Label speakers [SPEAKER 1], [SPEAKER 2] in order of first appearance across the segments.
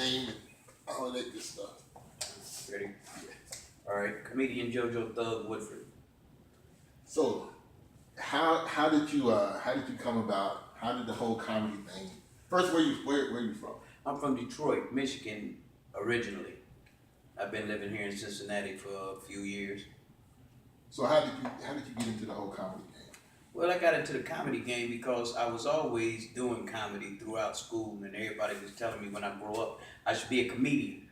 [SPEAKER 1] name and all that good stuff.
[SPEAKER 2] Ready? All right, comedian Jojoe Thug Woodford.
[SPEAKER 1] So, how did you come about? How did the whole comedy thing? First, where you from?
[SPEAKER 2] I'm from Detroit, Michigan, originally. I've been living here in Cincinnati for a few years.
[SPEAKER 1] So how did you get into the whole comedy game?
[SPEAKER 2] Well, I got into the comedy game because I was always doing comedy throughout school, and everybody was telling me when I grow up I should be a comedian.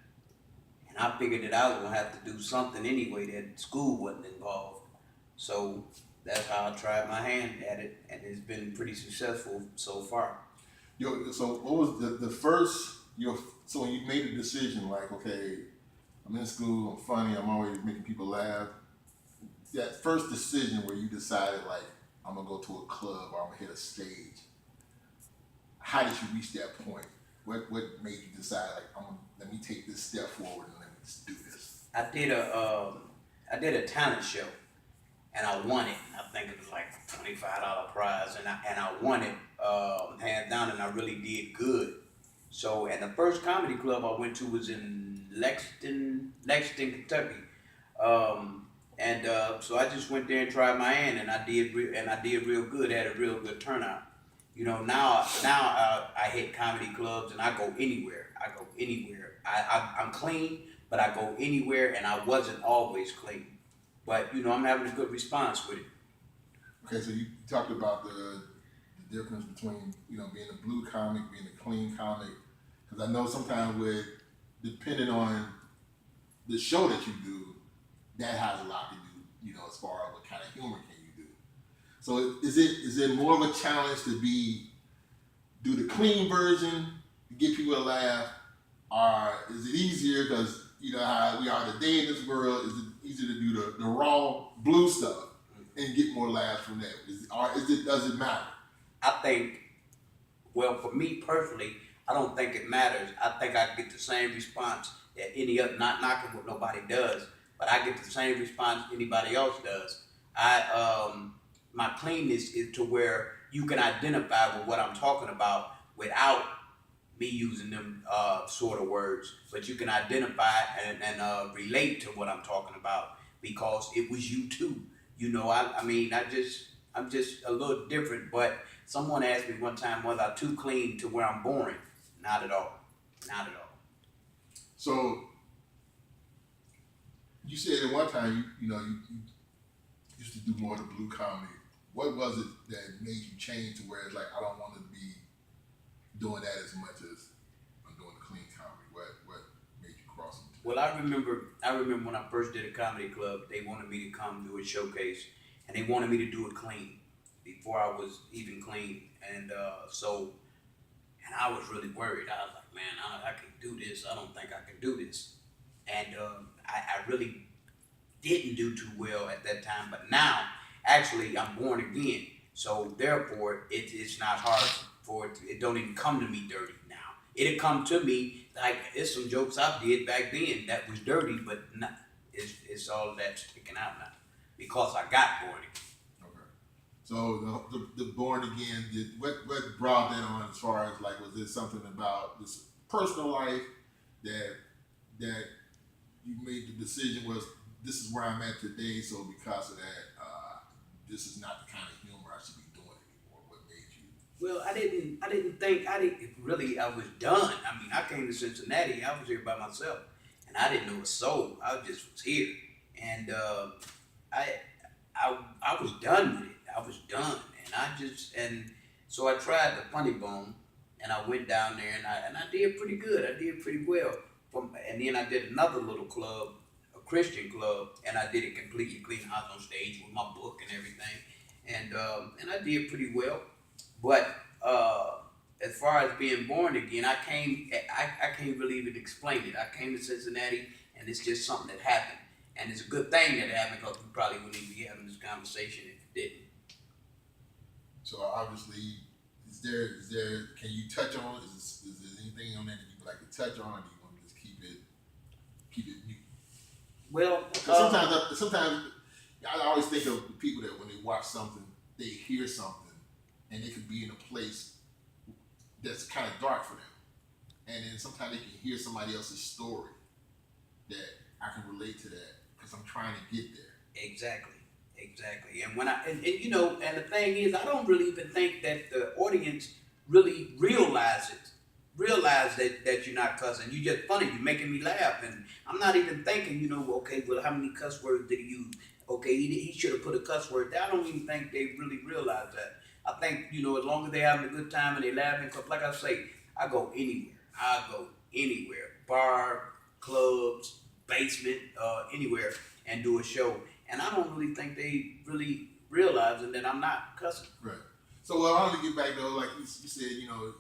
[SPEAKER 2] And I figured that I was gonna have to do something anyway that school wasn't involved. So that's how I tried my hand at it, and it's been pretty successful so far.
[SPEAKER 1] So what was the first so when you made the decision like, okay, I'm in school, I'm funny, I'm always making people laugh. That first decision where you decided like, I'm gonna go to a club or I'm gonna hit a stage. How did you reach that point? What made you decide like, let me take this step forward and let me just do this?
[SPEAKER 2] I did a talent show, and I won it. I think it was like $25 prize, and I won it hands down, and I really did good. So, and the first comedy club I went to was in Lexington, Kentucky. So I just went there and tried my hand, and I did real good. Had a real good turnout. You know, now I hit comedy clubs and I go anywhere. I'm clean, but I go anywhere, and I wasn't always clean. But you know, I'm having a good response with it.
[SPEAKER 1] Okay, so you talked about the difference between being a blue comic, being a clean comic, because I know sometimes depending on the show that you do, that has a lot to do, as far as what kind of humor can you do. So is it more of a challenge to do the clean version to get people to laugh, or is it easier because how we are today in this world? Is it easier to do the raw blue stuff and get more laughs from that? Does it matter?
[SPEAKER 2] I think, well, for me personally, I don't think it matters. I think I get the same response that any other, not knocking what nobody does, but I get the same response anybody else does. My cleanness is to where you can identify with what I'm talking about without me using them sort of words, but you can identify and relate to what I'm talking about because it was you too. I'm just a little different, but someone asked me one time, was I too clean to where I'm boring? Not at all. Not at all.
[SPEAKER 1] So you said at one time you used to do more of the blue comedy. What was it that made you change to where it's like I don't want to be doing that as much as I'm doing the clean comedy? What made you cross into that?
[SPEAKER 2] Well, I remember when I first did a comedy club, they wanted me to come do a showcase, and they wanted me to do it clean before I was even clean, and I was really worried. I was like, man, I can do this. I don't think I can do this, and I really didn't do too well at that time. But now, actually, I'm born again, so therefore, it's not hard for it. It don't even come to me dirty now. It'll come to me like it's some jokes I did back then that was dirty, but not, it's all that sticking out now because I got born again.
[SPEAKER 1] Okay. So the born again, what brought that on as far as like, was there something about this personal life that you made the decision was this is where I'm at today, so because of that, this is not the kind of humor I should be doing anymore. What made you?
[SPEAKER 2] Well, I was done. I mean, I came to Cincinnati, I was here by myself, and I didn't know a soul. I just was here. And I was done with it. I was done. And so I tried the Funny Bone, and I went down there, and I did pretty good. I did pretty well. And then I did another little club, a Christian club, and I did it completely clean. I was on stage with my book and everything, and I did pretty well. But as far as being born again, I can't really even explain it. I came to Cincinnati, and it's just something that happened, and it's a good thing that it happened because we probably wouldn't even be having this conversation if it didn't.
[SPEAKER 1] So obviously, is there? Can you touch on? Is there anything on that you would like to touch on, or do you want to just keep it mute?
[SPEAKER 2] Well,
[SPEAKER 1] sometimes I always think of the people that when they watch something, they hear something, and they could be in a place that's kind of dark for them. and then sometimes they can hear somebody else's story that I can relate to that because I'm trying to get there.
[SPEAKER 2] Exactly. Exactly. And when and you know, and the thing is, I don't really even think that the audience really realize that you're not cussing. You just funny. You're making me laugh, and I'm not even thinking. You know, okay, well, how many cuss words did he use? Okay, he should have put a cuss word there. I don't even think they really realize that. I think, you know, as long as they're having a good time and they laughing, cause like I say, I go anywhere. I go anywhere, bar, clubs, basement, anywhere, and do a show. And I don't really think they really realizing that I'm not cussing.
[SPEAKER 1] Right. So I wanted to get back though, like you said, you know,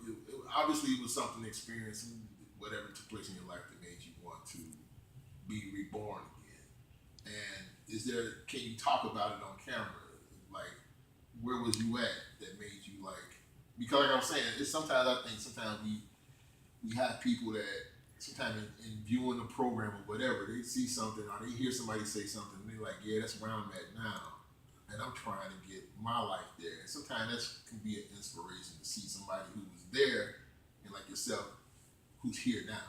[SPEAKER 1] obviously it was something experienced, whatever took place in your life that made you want to be reborn again. And can you talk about it on camera? Like, where was you at that made you like? Because like I'm saying, it's sometimes I think we have people that sometimes in viewing the program or whatever, they see something or they hear somebody say something and they're like, yeah, that's where I'm at now. And I'm trying to get my life there. And sometimes that can be an inspiration to see somebody who was there and like yourself who's here now.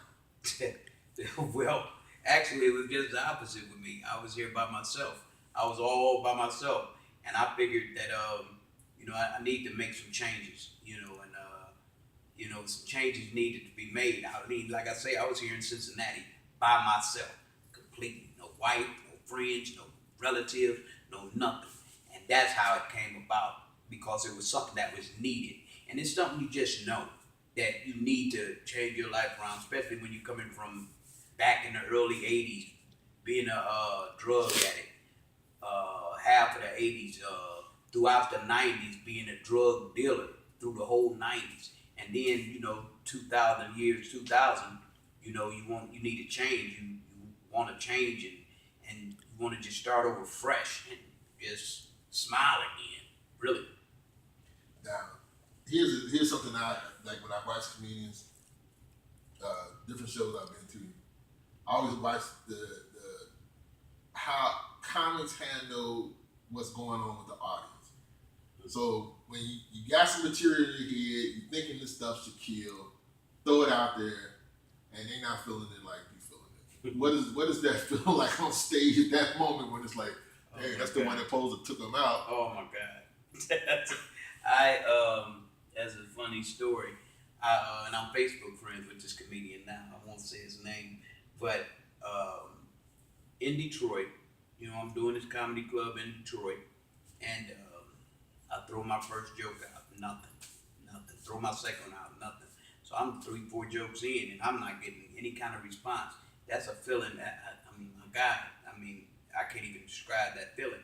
[SPEAKER 2] Well, actually, it was just the opposite with me. I was here by myself. I was all by myself, and I figured that you know, I need to make some changes. You know, and you know, some changes needed to be made. I mean, like I say, I was here in Cincinnati by myself, completely. No wife, no friends, no relatives, no nothing. And that's how it came about, because it was something that was needed. And it's something you just know that you need to change your life around, especially when you're coming from back in the early 80s, being a drug addict, half of the 80s, throughout the 90s, being a drug dealer through the whole 90s. And then, you know, 2000, you know, you need to change. You want to change, and you want to just start over fresh and just smile again, really.
[SPEAKER 1] Now, here's something I like when I watch comedians, different shows I've been to. I always watch the how comics handle what's going on with the audience. So when you got some material in your head, you're thinking this stuff should kill, throw it out there, and they not feeling it like you feeling it. What does that feel like on stage at that moment when it's like, hey, that's the one that posed took them out?
[SPEAKER 2] Oh my God. That's a funny story. And I'm Facebook friends with this comedian now. I won't say his name, but in Detroit, you know, I'm doing this comedy club in Detroit, and I throw my first joke out, nothing. Throw my second out, nothing. So I'm 3-4 jokes in, and I'm not getting any kind of response. That's a feeling that I mean, my God, I mean, I can't even describe that feeling.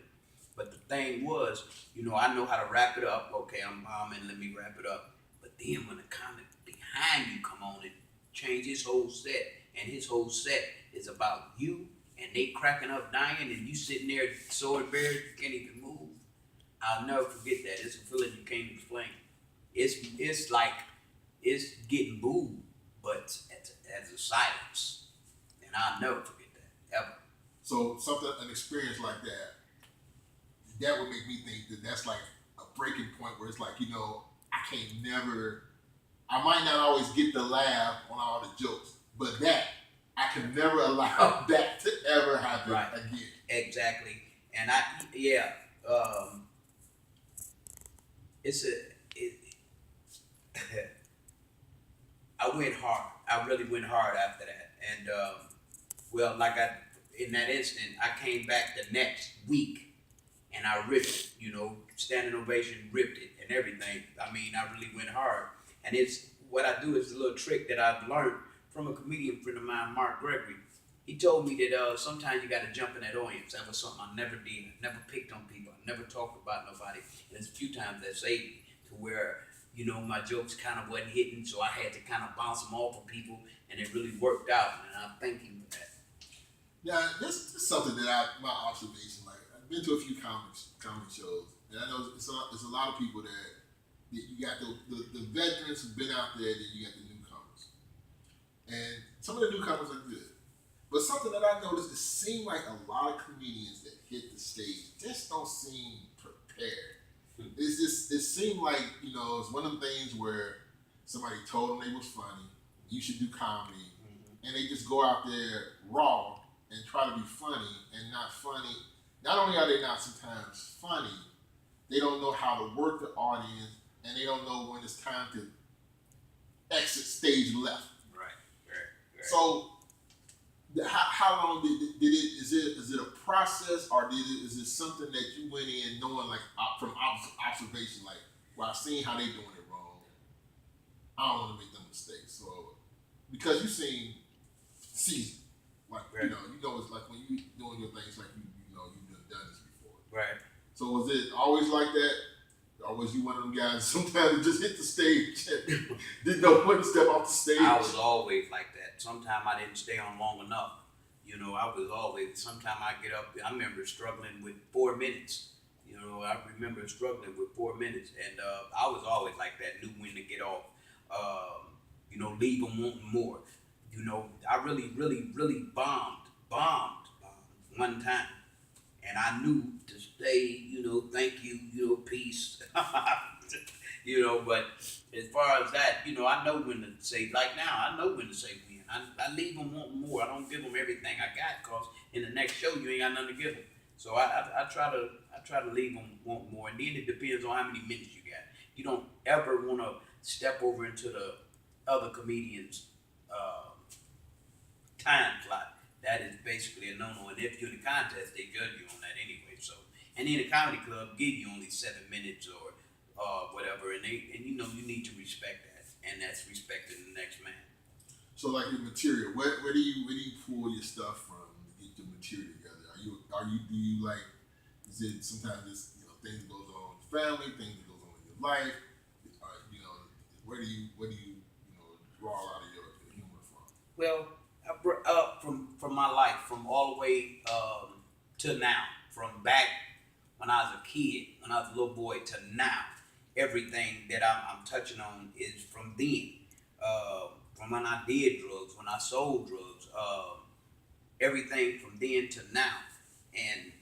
[SPEAKER 2] But the thing was, you know, I know how to wrap it up. Okay, I'm bombing, let me wrap it up. But then when the comic behind you come on and change his whole set, and his whole set is about you, and they cracking up dying, and you sitting there so embarrassed you can't even move. I'll never forget that. It's a feeling you can't explain. It's like it's getting booed, but as a silence, and I'll never forget that ever.
[SPEAKER 1] So an experience like that would make me think that that's like a breaking point where it's like, you know, I might not always get the laugh on all the jokes, but that I can never allow that to ever happen again.
[SPEAKER 2] Exactly. And I went hard. I really went hard after that. And well, in that instant, I came back the next week and I ripped it, you know, standing ovation, ripped it and everything. I mean, I really went hard. And what I do is a little trick that I've learned from a comedian friend of mine, Mark Gregory. He told me that sometimes you got to jump in that audience. That was something I never did. I never picked on people. I never talked about nobody. And there's a few times that saved me to where, you know, my jokes kind of wasn't hitting, so I had to kind of bounce them off of people, and it really worked out. And I thank him for that.
[SPEAKER 1] Yeah, this is something that my observation. Like I've been to a few comedy shows, and I know it's a lot of people that you got the veterans who've been out there, then you got the newcomers, and some of the newcomers are good. But something that I noticed, it seemed like a lot of comedians that hit the stage just don't seem prepared. It seemed like, you know, it's one of them things where somebody told them they was funny, you should do comedy, and they just go out there raw and try to be funny and not funny. Not only are they not sometimes funny, they don't know how to work the audience, and they don't know when it's time to exit stage left.
[SPEAKER 2] Right.
[SPEAKER 1] So, how long did it? Is it a process, or is it something that you went in knowing like from observation, like, well, I've seen how they doing it wrong. I don't want to make them mistakes. So, because you seen season, like
[SPEAKER 2] Right.
[SPEAKER 1] you know, it's like when you doing your things, like you know, you've done this before.
[SPEAKER 2] Right.
[SPEAKER 1] So was it always like that? Or was you one of them guys sometimes that just hit the stage and didn't know when to step off the stage?
[SPEAKER 2] I was always like that. Sometimes I didn't stay on long enough. I was always, sometimes I get up, I remember struggling with 4 minutes. I remember struggling with 4 minutes, and I was always like that, knew when to get off, leave them wanting more. I really, really, really bombed one time. And I knew to stay, thank you, peace. But as far as that, I know when to say, like now, I know when to say when. I leave them wanting more. I don't give them everything I got, cause in the next show you ain't got nothing to give them. So I try to leave them want more, and then it depends on how many minutes you got. You don't ever want to step over into the other comedians' time slot. That is basically a no-no. And if you're in a contest, they judge you on that anyway. So, and then a comedy club give you only 7 minutes or whatever, and you need to respect that, and that's respecting the next man.
[SPEAKER 1] So like your material, where do you pull your stuff from to get your material together? Do you like? Is it sometimes it's things that goes on in the family, things that goes on in your life? Where do you draw a lot of your humor from?
[SPEAKER 2] Well, from my life, from all the way to now, from back when I was a kid, when I was a little boy, to now, everything that I'm touching on is from then. From when I did drugs, when I sold drugs, everything from then to now, and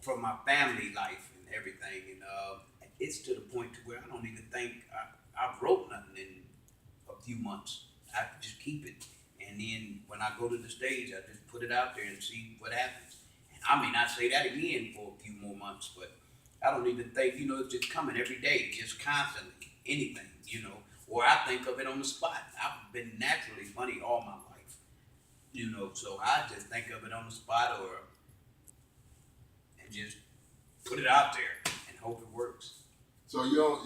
[SPEAKER 2] from my family life and everything, and it's to the point to where I don't even think I wrote nothing in a few months. I just keep it, and then when I go to the stage, I just put it out there and see what happens. And I may not say that again for a few more months, but I don't even think it's just coming every day, just constantly, anything, or I think of it on the spot. I've been naturally funny all my life, so I just think of it on the spot and just put it out there and hope it works.
[SPEAKER 1] So you don't